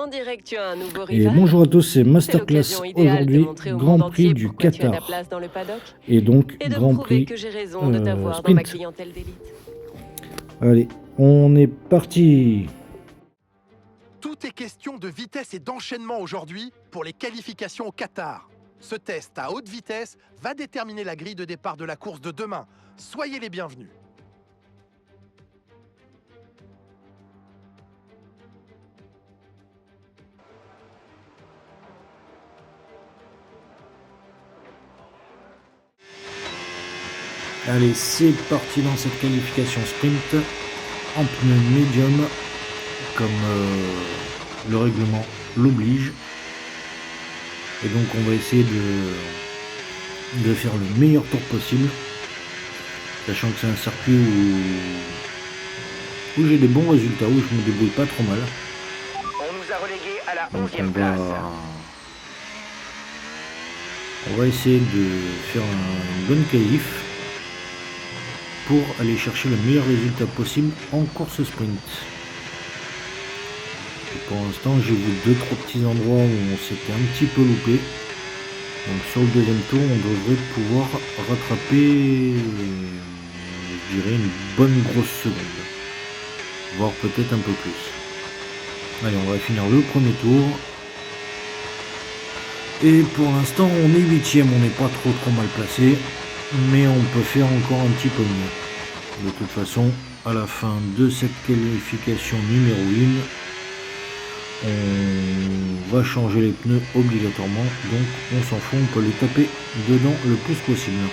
On dirait que tu as un nouveau Et rival. bonjour à tous, c'est C'est Masterclass l'occasion idéale de aujourd'hui, montrer au Grand monde Prix entier du pourquoi tu as ta Qatar. place dans le paddock Et donc, et de me Grand prouver Prix que j'ai raison de t'avoir dans ma Sprint. clientèle d'élite. Allez, on est parti. Tout est question de vitesse et d'enchaînement aujourd'hui pour les qualifications au Qatar. Ce test à haute vitesse va déterminer la grille de départ de la course de demain. Soyez les bienvenus. Allez, c'est parti dans cette qualification sprint en pneu médium, comme le règlement l'oblige. Et donc on va essayer de faire le meilleur tour possible, sachant que c'est un circuit où j'ai des bons résultats, où je me débrouille pas trop mal. On nous a relégués à la Donc 11e place. on va essayer de faire une bonne qualif pour aller chercher le meilleur résultat possible en course sprint. Et pour l'instant, j'ai vu 2-3 petits endroits où on s'était un petit peu loupé. Donc sur le deuxième tour, on devrait pouvoir rattraper, je dirais, une bonne grosse seconde. Voire peut-être un peu plus. Allez, on va finir le premier tour. Et pour l'instant, on est 8ème, on n'est pas trop mal placé. Mais on peut faire encore un petit peu mieux. De toute façon, à la fin de cette qualification numéro 1, on va changer les pneus obligatoirement. Donc on s'en fout, on peut les taper dedans le plus possible.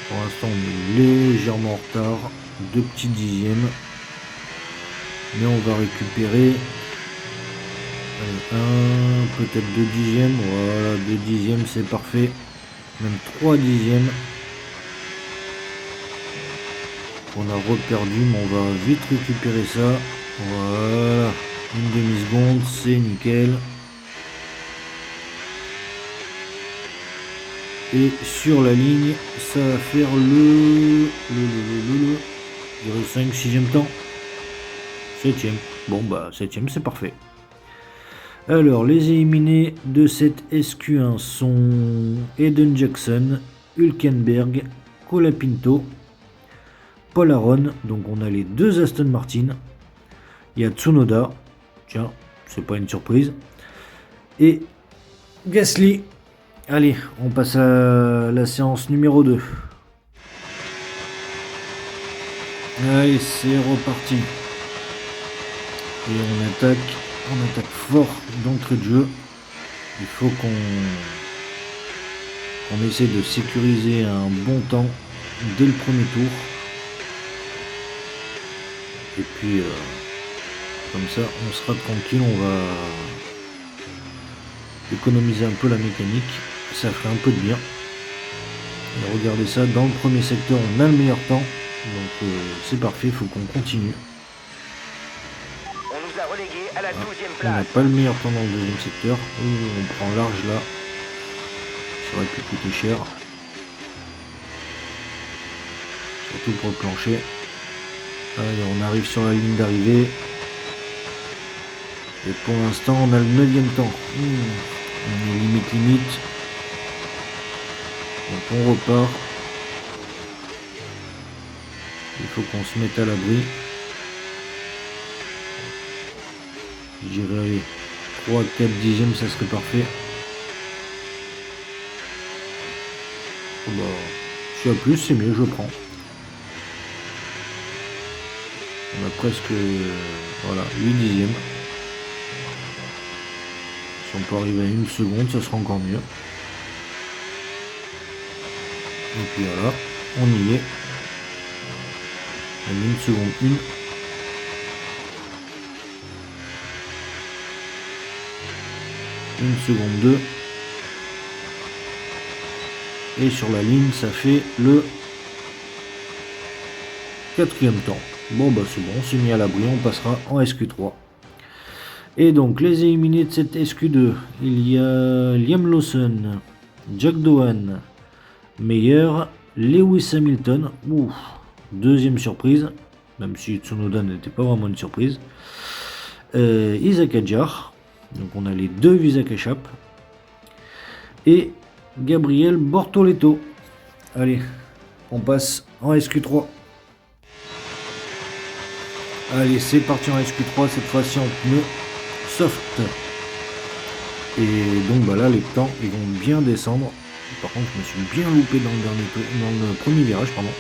Pour l'instant, on est légèrement en retard. 2 petits dixièmes. Mais on va récupérer peut-être 2 dixièmes. Voilà, 2 dixièmes, c'est parfait. Même 3 dixièmes. On a reperdu, mais on va vite récupérer ça. Voilà, une demi-seconde, c'est nickel. Et sur la ligne, ça va faire le 5, 6e temps. 7e. Bon bah 7e, c'est parfait. Alors, les éliminés de cette SQ1 sont Eden Jackson, Hülkenberg, Colapinto, Paul Aron. Donc on a les 2 Aston Martin. Il y a Tsunoda, tiens, c'est pas une surprise. Et Gasly. Allez, on passe à la séance numéro 2. Allez, c'est reparti. Et on attaque fort d'entrée de jeu. Il faut qu'on essaie de sécuriser un bon temps dès le premier tour. Et puis comme ça on sera tranquille, on va économiser un peu la mécanique, ça ferait un peu de bien. Et regardez ça, dans le premier secteur on a le meilleur temps, donc c'est parfait, il faut qu'on continue. On nous a relégués à la 12e On n'a place. pas le meilleur temps dans le deuxième secteur. On prend large là. Ça aurait pu coûter cher. Surtout pour le plancher. Allez, on arrive sur la ligne d'arrivée. Et pour l'instant, on a le 9e temps. On est limite. Donc on repart. Il faut qu'on se mette à l'abri. Je dirais 3-4 dixièmes, ça serait parfait. Oh bah, si à plus, c'est mieux, je prends. On a presque, voilà, 8 dixièmes. Si on peut arriver à 1 seconde, ça sera encore mieux. Et puis voilà, on y est. En 1 seconde 1. Une seconde 2. Et sur la ligne, ça fait le 4e temps. Bon bah c'est bon, on s'est mis à l'abri, on passera en SQ3. Et donc les éliminés de cette SQ2, il y a Liam Lawson, Jack Doohan, Meyer, Lewis Hamilton. Ouf, deuxième surprise, même si Tsunoda n'était pas vraiment une surprise. Isaac Adjar, donc on a les deux visas qui échappent, et Gabriel Bortoleto. Allez, on passe en SQ3. Allez, c'est parti en SQ3, cette fois-ci en pneu soft. Et donc bah là, les temps ils vont bien descendre. Par contre, je me suis bien loupé dans le premier virage, pardon.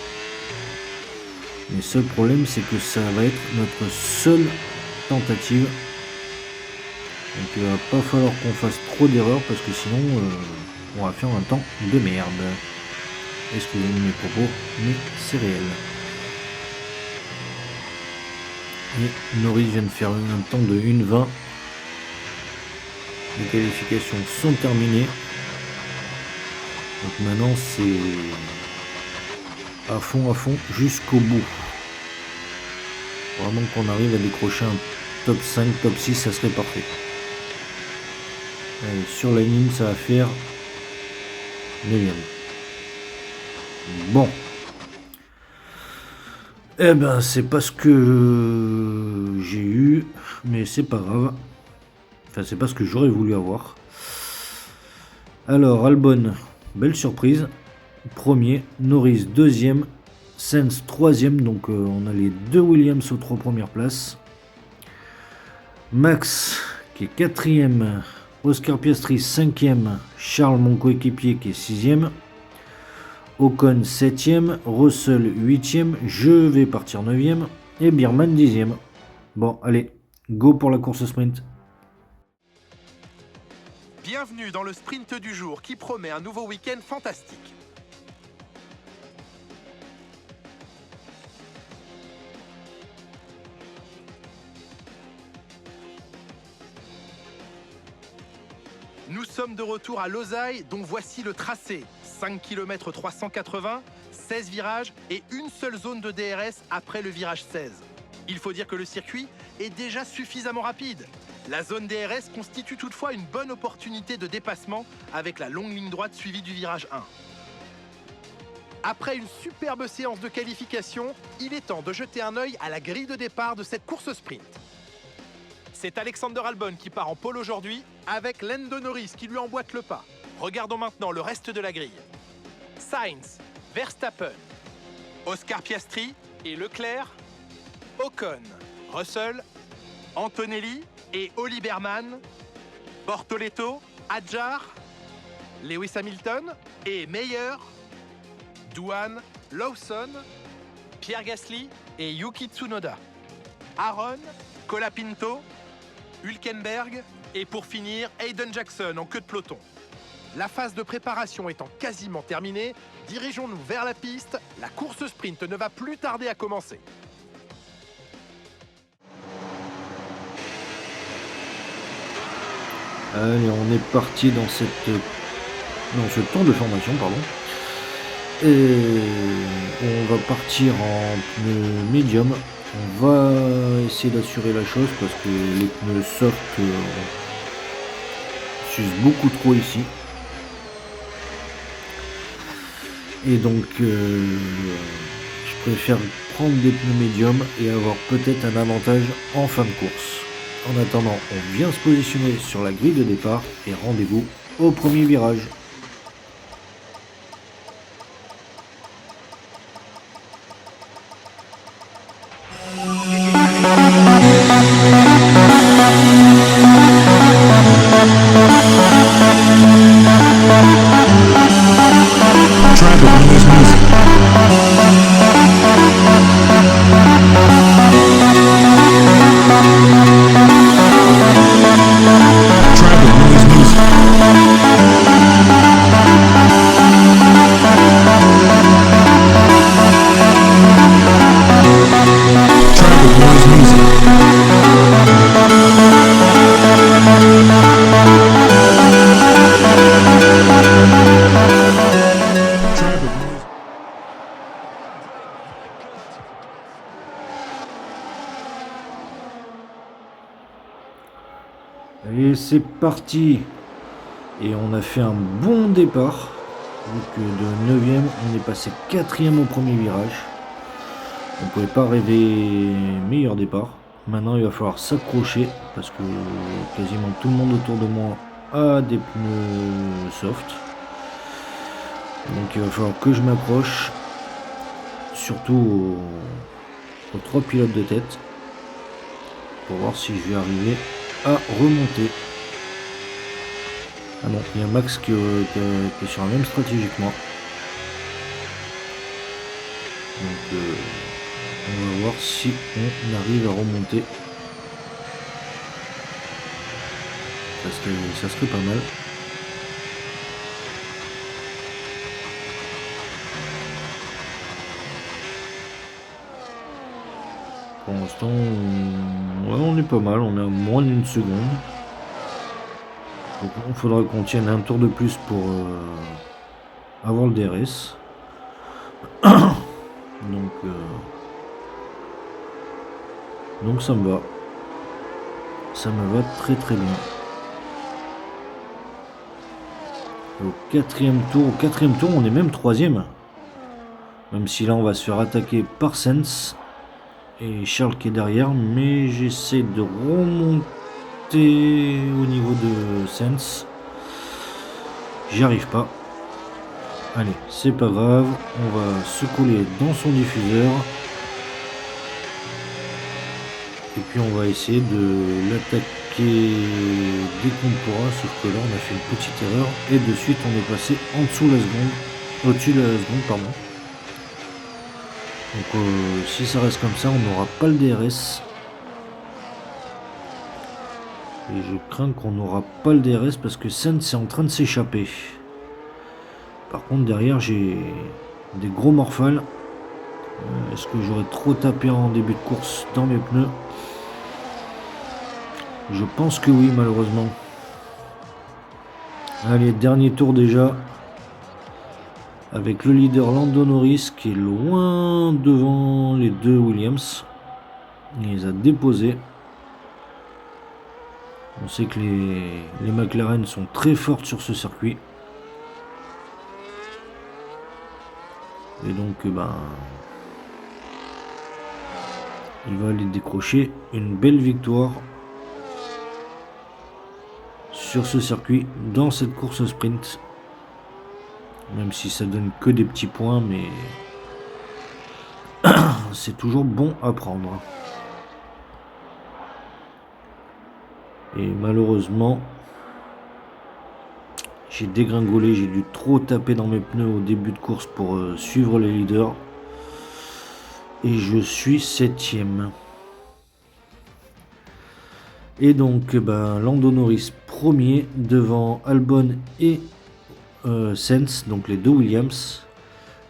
Mais seul problème, c'est que ça va être notre seule tentative. Donc il va pas falloir qu'on fasse trop d'erreurs parce que sinon on va faire un temps de merde. Excusez-moi mes propos, mais c'est réel. Et Norris vient de faire un temps de 1,20. Les qualifications sont terminées. Donc maintenant c'est à fond jusqu'au bout. Vraiment qu'on arrive à décrocher un top 5, top 6, ça serait parfait. Allez, sur la ligne, ça va faire 9e. Bon. Eh ben, c'est pas ce que j'ai eu, mais c'est pas grave. Enfin, c'est pas ce que j'aurais voulu avoir. Alors, Albon, belle surprise. Premier, Norris deuxième, Sainz troisième, donc on a les deux Williams aux 3 premières places. Max qui est quatrième, Oscar Piastri 5e, Charles mon coéquipier qui est 6e, Ocon 7e, Russell 8e, je vais partir 9e et Birman 10e. Bon allez, go pour la course sprint. Bienvenue dans le sprint du jour qui promet un nouveau week-end fantastique. Nous sommes de retour à Losail, dont voici le tracé. 5 km 380, 16 virages et une seule zone de DRS après le virage 16. Il faut dire que le circuit est déjà suffisamment rapide. La zone DRS constitue toutefois une bonne opportunité de dépassement avec la longue ligne droite suivie du virage 1. Après une superbe séance de qualification, il est temps de jeter un œil à la grille de départ de cette course sprint. C'est Alexander Albon qui part en pole aujourd'hui, avec Lando Norris qui lui emboîte le pas. Regardons maintenant le reste de la grille. Sainz, Verstappen, Oscar Piastri et Leclerc, Ocon, Russell, Antonelli et Oli Berman, Bortoleto, Adjar, Lewis Hamilton et Meyer, Douane, Lawson, Pierre Gasly et Yuki Tsunoda, Aaron, Colapinto, Hülkenberg et pour finir Hayden Jackson en queue de peloton. La phase de préparation étant quasiment terminée, dirigeons-nous vers la piste, la course sprint ne va plus tarder à commencer. Allez, on est parti dans ce temps de formation, pardon. Et on va partir en pneu médium. On va essayer d'assurer la chose parce que les pneus soft s'usent beaucoup trop ici. Et donc je préfère prendre des pneus médiums et avoir peut-être un avantage en fin de course. En attendant, on vient se positionner sur la grille de départ et rendez-vous au premier virage. Et c'est parti. Et on a fait un bon départ. Donc de 9e, on est passé 4e au premier virage. On ne pouvait pas rêver meilleur départ. Maintenant il va falloir s'accrocher parce que quasiment tout le monde autour de moi a des pneus soft. Donc il va falloir que je m'accroche, surtout aux 3 pilotes de tête, pour voir si je vais arriver à remonter. Ah non, il y a Max qui est sur la même stratégie que moi. Donc on va voir si on arrive à remonter. Ça serait pas mal. Pour l'instant, on est pas mal, on est à moins d'une seconde. Donc il faudra qu'on tienne un tour de plus pour avoir le DRS. Donc ça me va. Ça me va très très bien. Et au quatrième tour, on est même troisième. Même si là on va se faire attaquer par Sens et Charles qui est derrière, mais j'essaie de remonter au niveau de Sens. J'y arrive pas. Allez, c'est pas grave, on va se coller dans son diffuseur. Et puis on va essayer de l'attaquer dès qu'on pourra, sauf que là on a fait une petite erreur et de suite on est passé en dessous de la seconde, au-dessus de la seconde, pardon. Donc si ça reste comme ça, on n'aura pas le DRS. Et je crains qu'on n'aura pas le DRS parce que Sens est en train de s'échapper. Par contre derrière j'ai des gros morphales. Est-ce que j'aurais trop tapé en début de course dans mes pneus? Je pense que oui, malheureusement. Allez, dernier tour déjà. Avec le leader Lando Norris qui est loin devant les deux Williams. Il les a déposés. On sait que les McLaren sont très fortes sur ce circuit. Et donc, il va aller décrocher une belle victoire sur ce circuit dans cette course sprint. Même si ça donne que des petits points, mais c'est toujours bon à prendre. Et malheureusement, j'ai dégringolé, j'ai dû trop taper dans mes pneus au début de course pour suivre les leaders. Et je suis 7ème. Et donc Lando Norris premier devant Albon et Sens, donc les deux Williams.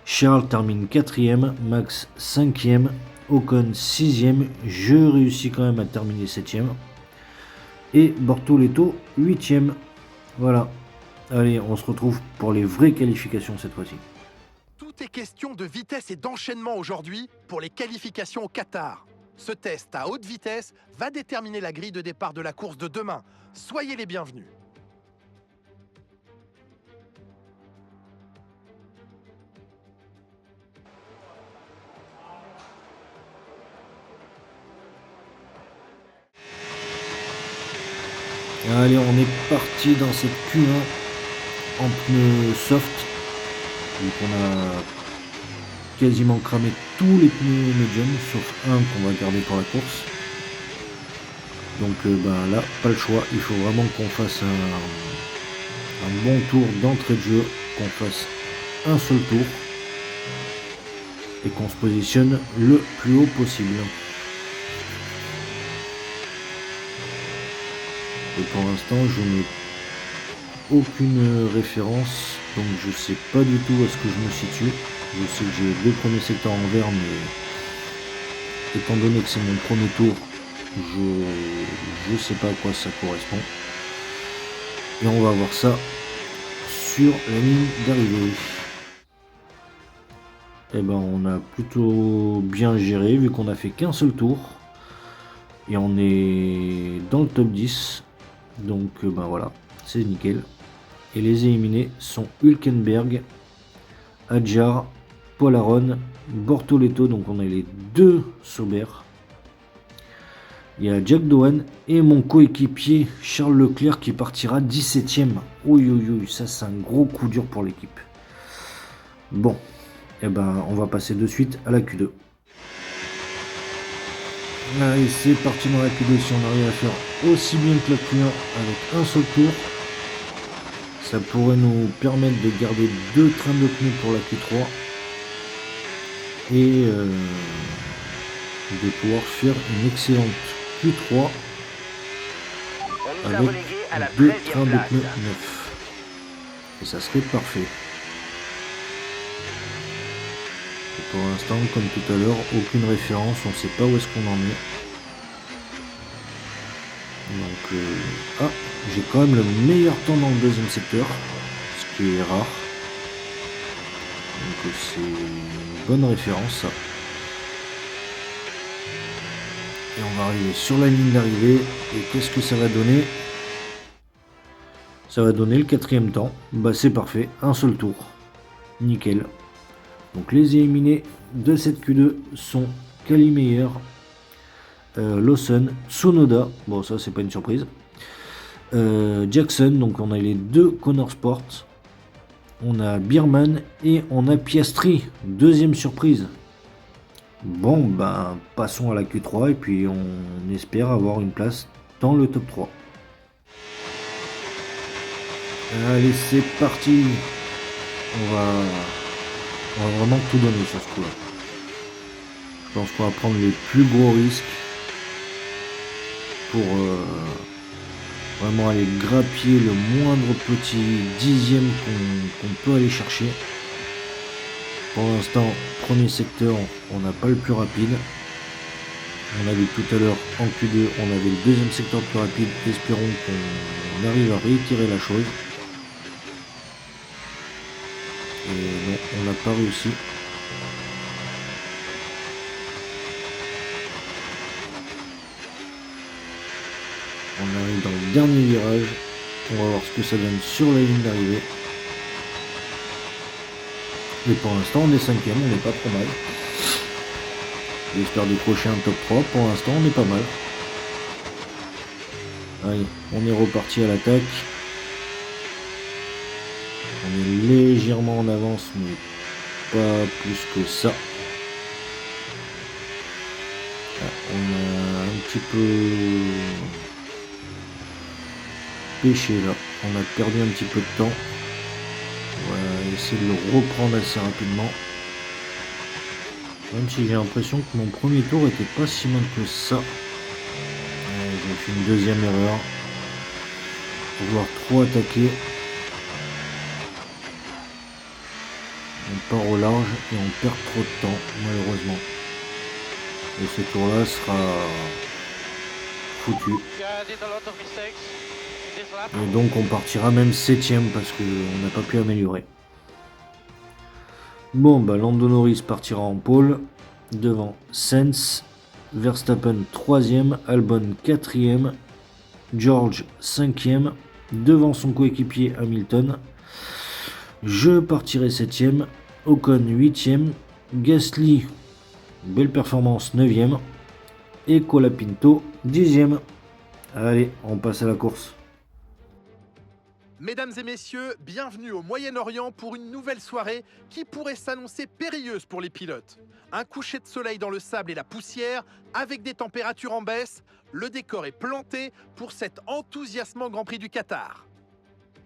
Charles termine 4ème, Max 5ème, Ocon 6ème, je réussis quand même à terminer 7ème. Et Bortoleto 8ème. Voilà. Allez, on se retrouve pour les vraies qualifications cette fois-ci. Tout est question de vitesse et d'enchaînement aujourd'hui pour les qualifications au Qatar. Ce test à haute vitesse va déterminer la grille de départ de la course de demain. Soyez les bienvenus. Allez, on est parti dans cette Q1 en pneus soft. Donc on a quasiment cramé tous les pneus médium, sauf un qu'on va garder pour la course. Donc là, pas le choix, il faut vraiment qu'on fasse un bon tour d'entrée de jeu, qu'on fasse un seul tour et qu'on se positionne le plus haut possible. Et pour l'instant, je n'ai aucune référence, donc je sais pas du tout où est-ce que je me situe. Je sais que j'ai les deux premiers secteurs en vert, mais étant donné que c'est mon premier tour, je sais pas à quoi ça correspond. Et on va voir ça sur la ligne d'arrivée. Et on a plutôt bien géré vu qu'on a fait qu'un seul tour. Et on est dans le top 10. Donc voilà, c'est nickel. Et les éliminés sont Hülkenberg, Adjar, Polaron, Bortoleto. Donc on a les deux Sauber. Il y a Jack Doohan et mon coéquipier Charles Leclerc qui partira 17ème. Oui, ça c'est un gros coup dur pour l'équipe. Bon, et ben on va passer de suite à la Q2. Allez, c'est parti dans la Q2. Si on arrive à faire aussi bien que la Q1 avec un seul tour, ça pourrait nous permettre de garder 2 trains de pneus pour la Q3 et de pouvoir faire une excellente Q3 On nous a avec relégués à la 2 13e trains de place. pneus neufs. Et ça serait parfait. Et pour l'instant, comme tout à l'heure, aucune référence, on ne sait pas où est-ce qu'on en est. Donc, j'ai quand même le meilleur temps dans le deuxième secteur, ce qui est rare. Donc c'est une bonne référence ça. Et on va arriver sur la ligne d'arrivée. Et qu'est-ce que ça va donner? Ça va donner le 4e temps. Bah c'est parfait, un seul tour. Nickel. Donc les éliminés de cette Q2 sont Kali Meyer, Lawson, Tsunoda, bon ça c'est pas une surprise, Jackson, donc on a les 2 Connor Sport, on a Bierman et on a Piastri, 2e surprise. Bon ben passons à la Q3 et puis on espère avoir une place dans le top 3. Allez c'est parti, on va vraiment tout donner sur ce coup là. Je pense qu'on va prendre les plus gros risques pour vraiment aller grappiller le moindre petit dixième qu'on peut aller chercher. Pour l'instant, premier secteur, on n'a pas le plus rapide. On a vu tout à l'heure en Q2, on avait le deuxième secteur le plus rapide. Espérons qu'on arrive à réitérer la chose. Et non, on n'a pas réussi. On arrive dans le dernier virage. On va voir ce que ça donne sur la ligne d'arrivée. Et pour l'instant, on est 5ème, on n'est pas trop mal. J'espère décrocher un top 3. Pour l'instant, on est pas mal. Allez, on est reparti à l'attaque. On est légèrement en avance, mais pas plus que ça. On a un petit peu pêché là. On a perdu un petit peu de temps. On va essayer de le reprendre assez rapidement. Même si j'ai l'impression que mon premier tour était pas si mal que ça. J'ai fait une deuxième erreur. Vouloir trop attaquer. On part au large et on perd trop de temps, malheureusement. Et ce tour-là sera foutu. Et donc on partira même 7ème parce qu'on n'a pas pu améliorer. Bon, bah Lando Norris partira en pole. Devant Sainz, Verstappen 3ème, Albon 4ème, George 5ème, devant son coéquipier Hamilton. Je partirai 7ème, Ocon 8ème, Gasly, belle performance 9ème, et Colapinto 10ème. Allez, on passe à la course. Mesdames et messieurs, bienvenue au Moyen-Orient pour une nouvelle soirée qui pourrait s'annoncer périlleuse pour les pilotes. Un coucher de soleil dans le sable et la poussière, avec des températures en baisse, le décor est planté pour cet enthousiasmant Grand Prix du Qatar.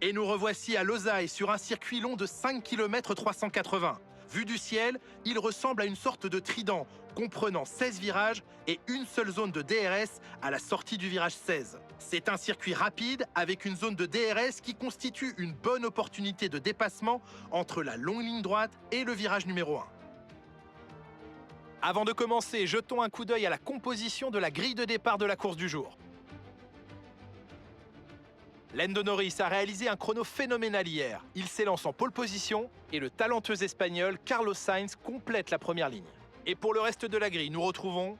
Et nous revoici à Losail sur un circuit long de 5 km 380. Vu du ciel, il ressemble à une sorte de trident, comprenant 16 virages et une seule zone de DRS à la sortie du virage 16. C'est un circuit rapide avec une zone de DRS qui constitue une bonne opportunité de dépassement entre la longue ligne droite et le virage numéro 1. Avant de commencer, jetons un coup d'œil à la composition de la grille de départ de la course du jour. Lando Norris a réalisé un chrono phénoménal hier. Il s'élance en pole position et le talentueux espagnol Carlos Sainz complète la première ligne. Et pour le reste de la grille, nous retrouvons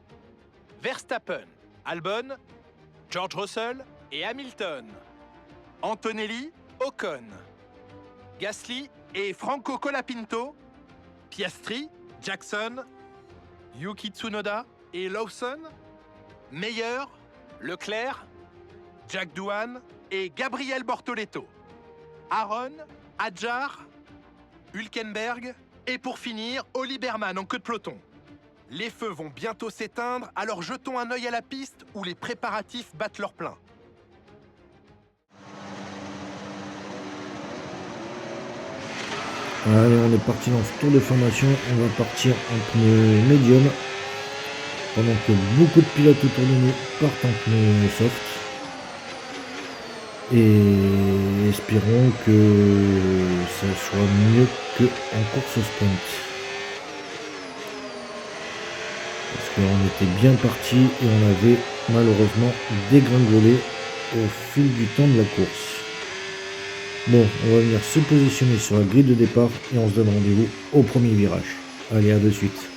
Verstappen, Albon, George Russell et Hamilton, Antonelli, Ocon, Gasly et Franco Colapinto, Piastri, Jackson, Yuki Tsunoda et Lawson, Meyer, Leclerc, Jack Doohan et Gabriel Bortoleto. Aaron, Adjar, Hülkenberg et pour finir, Oli Berman en queue de peloton. Les feux vont bientôt s'éteindre, alors jetons un œil à la piste où les préparatifs battent leur plein. Allez, on est parti dans ce tour de formation. On va partir en pneu médium. Pendant que beaucoup de pilotes autour de nous partent en pneu soft. Et espérons que ça soit mieux qu'en course sprint. Parce qu'on était bien parti et on avait malheureusement dégringolé au fil du temps de la course. Bon, on va venir se positionner sur la grille de départ et on se donne rendez-vous au premier virage. Allez, à de suite.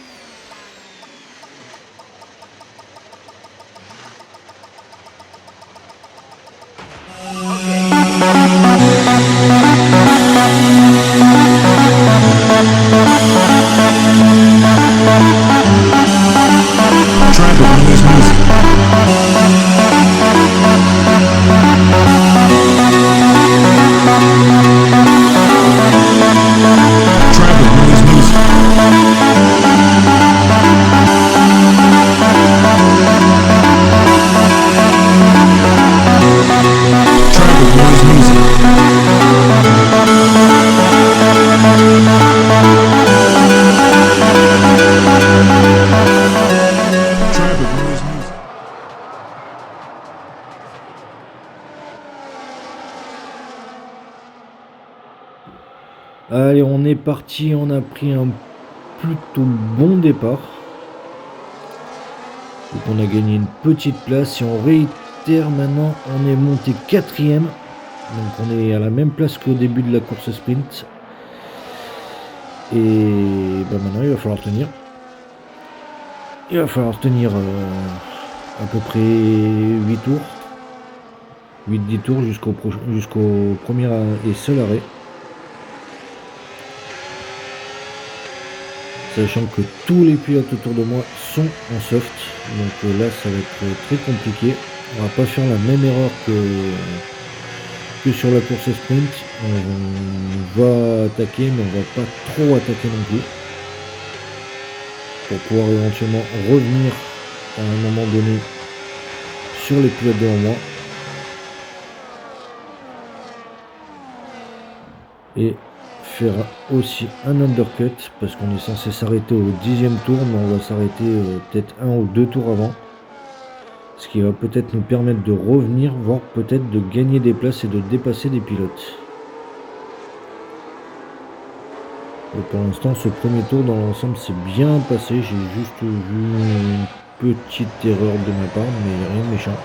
Allez, on est parti, on a pris un plutôt bon départ. Donc on a gagné une petite place. Si on réitère maintenant, on est monté 4ème. Donc on est à la même place qu'au début de la course sprint. Et maintenant il va falloir tenir. Il va falloir tenir à peu près 8 tours. 8-10 tours jusqu'au premier et seul arrêt. Sachant que tous les pilotes autour de moi sont en soft, donc là ça va être très compliqué. On va pas faire la même erreur que sur la course sprint. On va attaquer, mais on va pas trop attaquer non plus, pour pouvoir éventuellement revenir à un moment donné sur les pilotes devant moi. Et faire aussi un undercut parce qu'on est censé s'arrêter au 10e tour, mais on va s'arrêter peut-être 1 ou 2 tours avant, ce qui va peut-être nous permettre de revenir, voire peut-être de gagner des places et de dépasser des pilotes. Et pour l'instant ce premier tour dans l'ensemble s'est bien passé, j'ai juste vu une petite erreur de ma part, mais rien de méchant.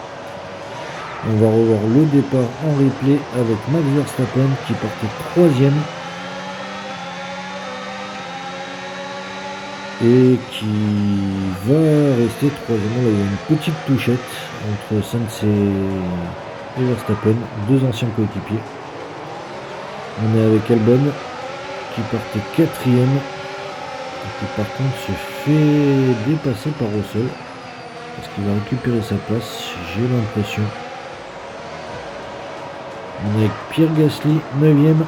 On va revoir le départ en replay avec Max Verstappen qui partait 3ème et qui va rester 3ème. Là, il y a une petite touchette entre Sainz et Verstappen, deux anciens coéquipiers. On est avec Albon qui partait 4ème et qui par contre se fait dépasser par Russell parce qu'il va récupérer sa place, j'ai l'impression. On est avec Pierre Gasly 9ème.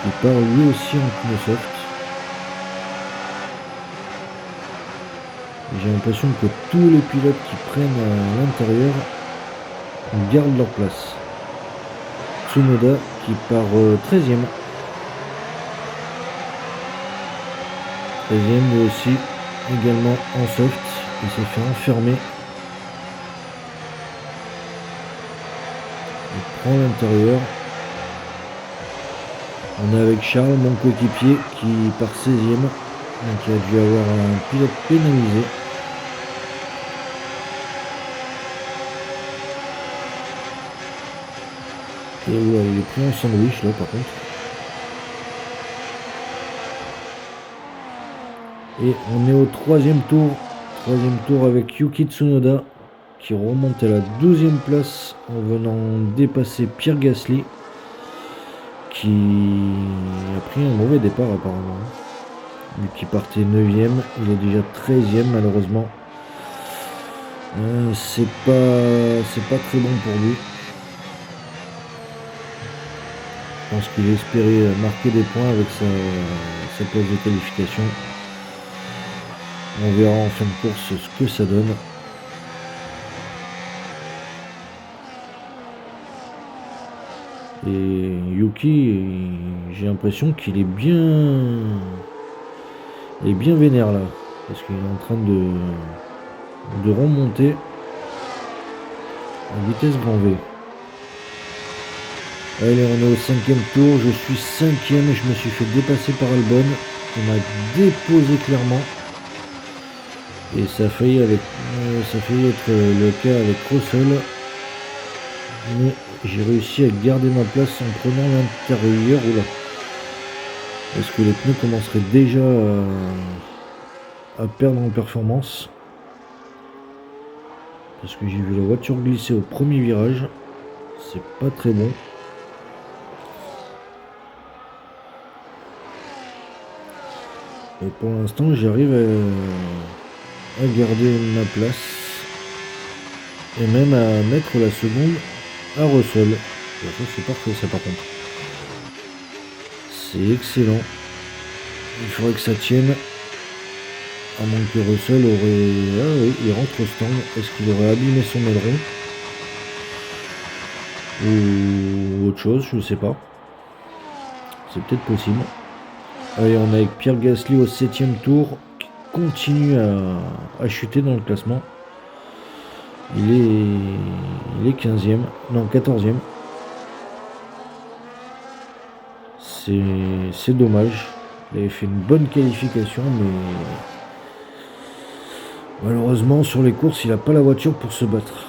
Il part lui aussi en pneu soft. J'ai l'impression que tous les pilotes qui prennent à l'intérieur gardent leur place. Tsunoda qui part 13ème. 13ème lui aussi, également en soft. Il s'est fait enfermer. Il prend l'intérieur. On est avec Charles, mon coéquipier, qui part 16ème. Donc il a dû avoir un pilote pénalisé. Et ouais, il est pris en sandwich là par contre. Et on est au 3ème tour. 3ème tour avec Yuki Tsunoda qui remonte à la 12ème place en venant dépasser Pierre Gasly, qui a pris un mauvais départ apparemment. Lui qui partait 9ème, il est déjà 13ème malheureusement. C'est pas très bon pour lui. Je pense qu'il espérait marquer des points avec sa place de qualification. On verra en fin de course ce que ça donne. Et Yuki, j'ai l'impression qu'il est bien vénère là. Parce qu'il est en train de remonter en vitesse grand V. Allez, on est au 5e tour, je suis 5e, je me suis fait dépasser par Albon, qui m'a déposé clairement. Et ça a failli être le cas avec Russell. Mais j'ai réussi à garder ma place en prenant l'intérieur. Oula. Est-ce que les pneus commenceraient déjà à perdre en performance? Parce que j'ai vu la voiture glisser au premier virage. C'est pas très bon. Et pour l'instant, j'arrive à garder ma place. Et même à mettre la seconde à Russell. Ça, c'est parfait, ça, par contre. C'est excellent. Il faudrait que ça tienne. À moins que Russell aurait... Ah oui, il rentre au stand. Est-ce qu'il aurait abîmé son aileron? Ou autre chose, je ne sais pas. C'est peut-être possible. Allez, on est avec Pierre Gasly au 7e tour, qui continue à chuter dans le classement. Il est 15e, non 14e. C'est dommage. Il avait fait une bonne qualification, mais malheureusement sur les courses, il n'a pas la voiture pour se battre.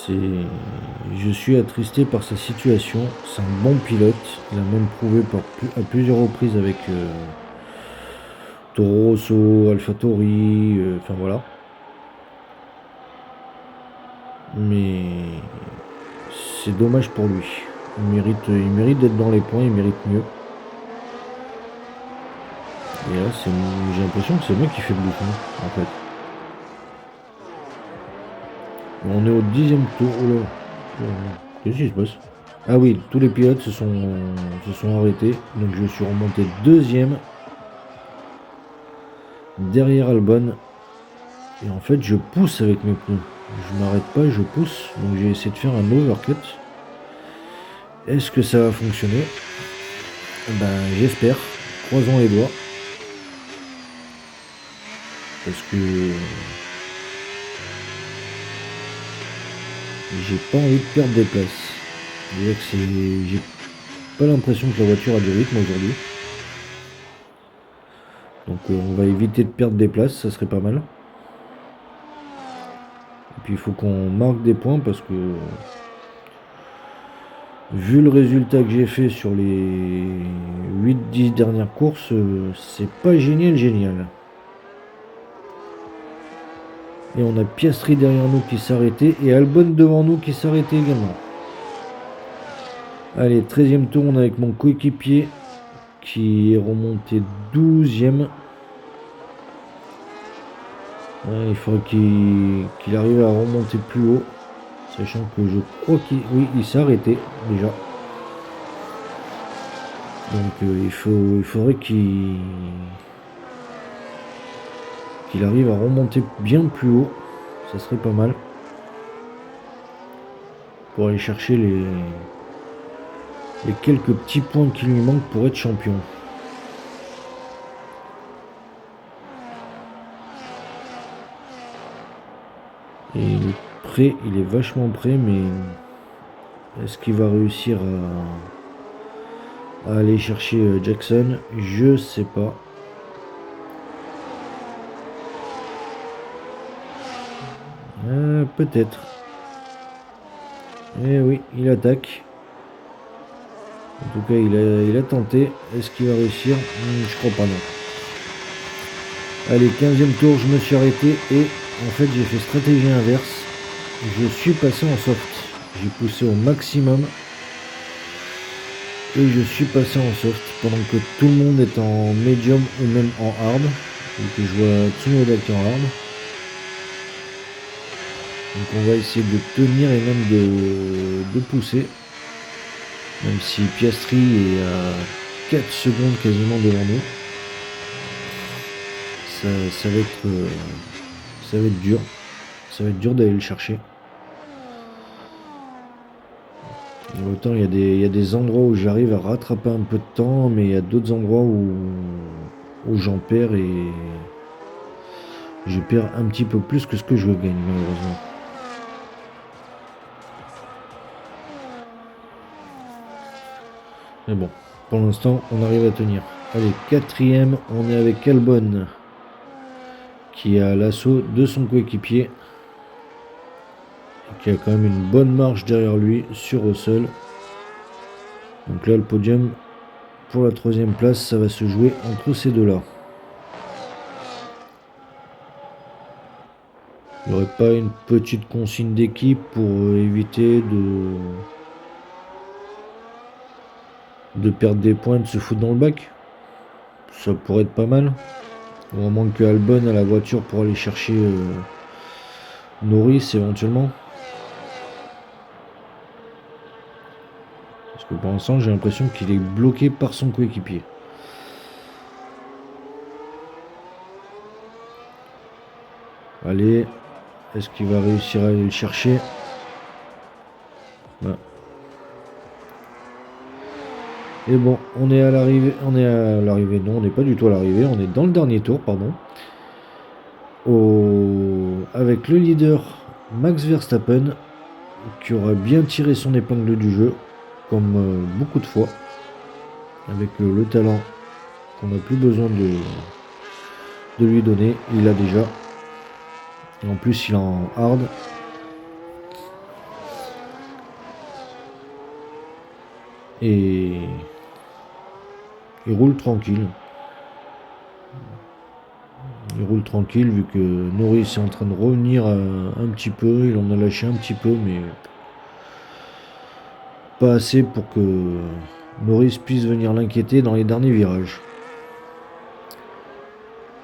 Je suis attristé par sa situation. C'est un bon pilote. Il a même prouvé à plusieurs reprises avec Toro Rosso, AlphaTauri, enfin voilà. Mais c'est dommage pour lui. Il mérite d'être dans les points, il mérite mieux. Et là, j'ai l'impression que c'est moi qui fais le bouchon, en fait. On est au 10e tour. Oh là. Qu'est-ce qui se passe? Ah oui, tous les pilotes se sont arrêtés. Donc je suis remonté 2e. Derrière Albon. Et en fait, je pousse avec mes pneus. Je m'arrête pas, je pousse. Donc j'ai essayé de faire un overcut. Est-ce que ça va fonctionner? Ben j'espère. Croisons les doigts. Parce que j'ai pas envie de perdre des places. J'ai pas l'impression que la voiture a du rythme aujourd'hui. Donc on va éviter de perdre des places, ça serait pas mal. Et puis il faut qu'on marque des points parce que vu le résultat que j'ai fait sur les 8-10 dernières courses, c'est pas génial. Et on a Piastri derrière nous qui s'arrêtait et Albon devant nous qui s'arrêtait également. Allez, 13e tour, on est avec mon coéquipier qui est remonté 12e. Il faudrait qu'il arrive à remonter plus haut. Sachant que je crois qu'il s'est arrêté déjà. Donc il faudrait qu'il arrive à remonter bien plus haut. Ça serait pas mal. Pour aller chercher les quelques petits points qui lui manquent pour être champion. Et il est prêt, il est vachement prêt, mais est-ce qu'il va réussir à aller chercher Jackson? Je sais pas. Peut-être. Eh oui, il attaque. En tout cas, il a tenté. Est-ce qu'il va réussir? Je crois pas, non. Allez, 15e tour, je me suis arrêté et en fait, j'ai fait stratégie inverse. Je suis passé en soft. J'ai poussé au maximum. Et je suis passé en soft pendant que tout le monde est en medium ou même en hard. Donc je vois Tsunoda qui est en hard. Donc on va essayer de tenir et même de pousser. Même si Piastri est à 4 secondes quasiment devant nous. Ça va être dur. Ça va être dur d'aller le chercher. Et autant il y a des endroits où j'arrive à rattraper un peu de temps, mais il y a d'autres endroits où j'en perds et je perds un petit peu plus que ce que je gagne malheureusement. Mais bon, pour l'instant on arrive à tenir. Allez, 4ème, on est avec Albon qui a l'assaut de son coéquipier. Qui a quand même une bonne marge derrière lui sur Russell. Donc là le podium pour la 3ème place, ça va se jouer entre ces deux-là. Il n'y aurait pas une petite consigne d'équipe pour éviter de perdre des points, de se foutre dans le bac? Ça pourrait être pas mal. Au moins que Albon a la voiture pour aller chercher Norris éventuellement. Parce que pour l'instant j'ai l'impression qu'il est bloqué par son coéquipier. Allez, est-ce qu'il va réussir à aller le chercher? Ouais. Et bon, on est à l'arrivée. Non, on n'est pas du tout à l'arrivée. On est dans le dernier tour, pardon. Avec le leader Max Verstappen, qui aura bien tiré son épingle du jeu, comme beaucoup de fois, avec le talent qu'on n'a plus besoin de lui donner. Il l'a déjà. Et en plus, il est en hard. Et il roule tranquille. Il roule tranquille vu que Norris est en train de revenir un petit peu. Il en a lâché un petit peu, mais pas assez pour que Norris puisse venir l'inquiéter dans les derniers virages.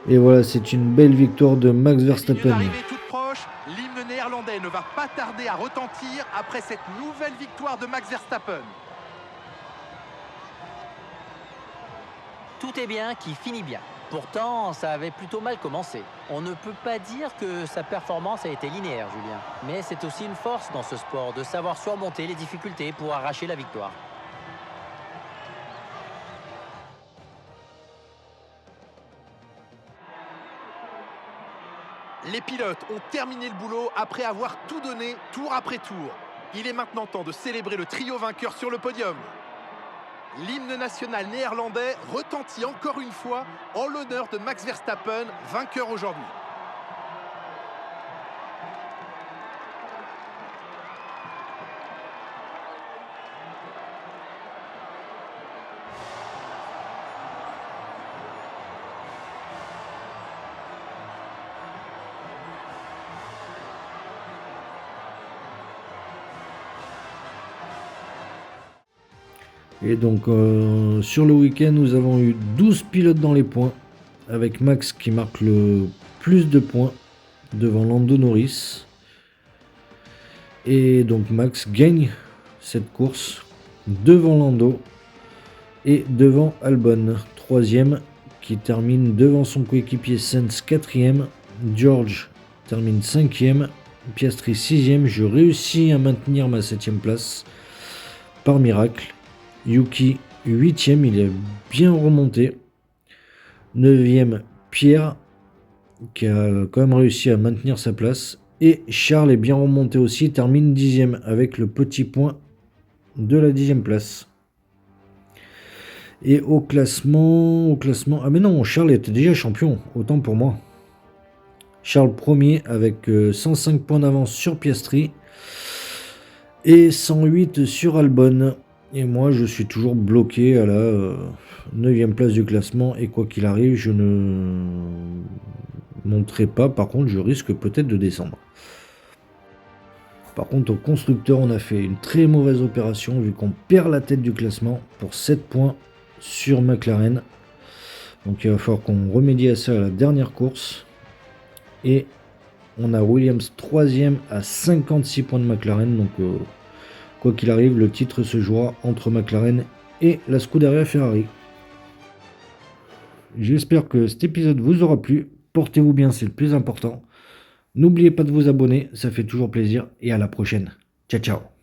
Et voilà, c'est une belle victoire de Max Verstappen. L'arrivée toute proche, l'hymne néerlandais ne va pas tarder à retentir après cette nouvelle victoire de Max Verstappen. Tout est bien qui finit bien. Pourtant, ça avait plutôt mal commencé. On ne peut pas dire que sa performance a été linéaire, Julien. Mais c'est aussi une force dans ce sport, de savoir surmonter les difficultés pour arracher la victoire. Les pilotes ont terminé le boulot après avoir tout donné, tour après tour. Il est maintenant temps de célébrer le trio vainqueur sur le podium. L'hymne national néerlandais retentit encore une fois en l'honneur de Max Verstappen, vainqueur aujourd'hui. Et donc sur le week-end, nous avons eu 12 pilotes dans les points, avec Max qui marque le plus de points devant Lando Norris. Et donc Max gagne cette course devant Lando et devant Albon, 3ème, qui termine devant son coéquipier Sainz, 4ème, George termine 5ème, Piastri 6ème. Je réussis à maintenir ma 7ème place par miracle. Yuki 8ème, il est bien remonté. 9ème, Pierre, qui a quand même réussi à maintenir sa place. Et Charles est bien remonté aussi, termine 10ème avec le petit point de la 10ème place. Et au classement... Ah mais non, Charles était déjà champion, autant pour moi. Charles premier avec 105 points d'avance sur Piastri et 108 sur Albon. Et moi, je suis toujours bloqué à la 9ème place du classement. Et quoi qu'il arrive, je ne monterai pas. Par contre, je risque peut-être de descendre. Par contre, au constructeur, on a fait une très mauvaise opération vu qu'on perd la tête du classement pour 7 points sur McLaren. Donc il va falloir qu'on remédie à ça à la dernière course. Et on a Williams 3ème à 56 points de McLaren. Donc quoi qu'il arrive, le titre se jouera entre McLaren et la Scuderia Ferrari. J'espère que cet épisode vous aura plu. Portez-vous bien, c'est le plus important. N'oubliez pas de vous abonner, ça fait toujours plaisir. Et à la prochaine. Ciao, ciao.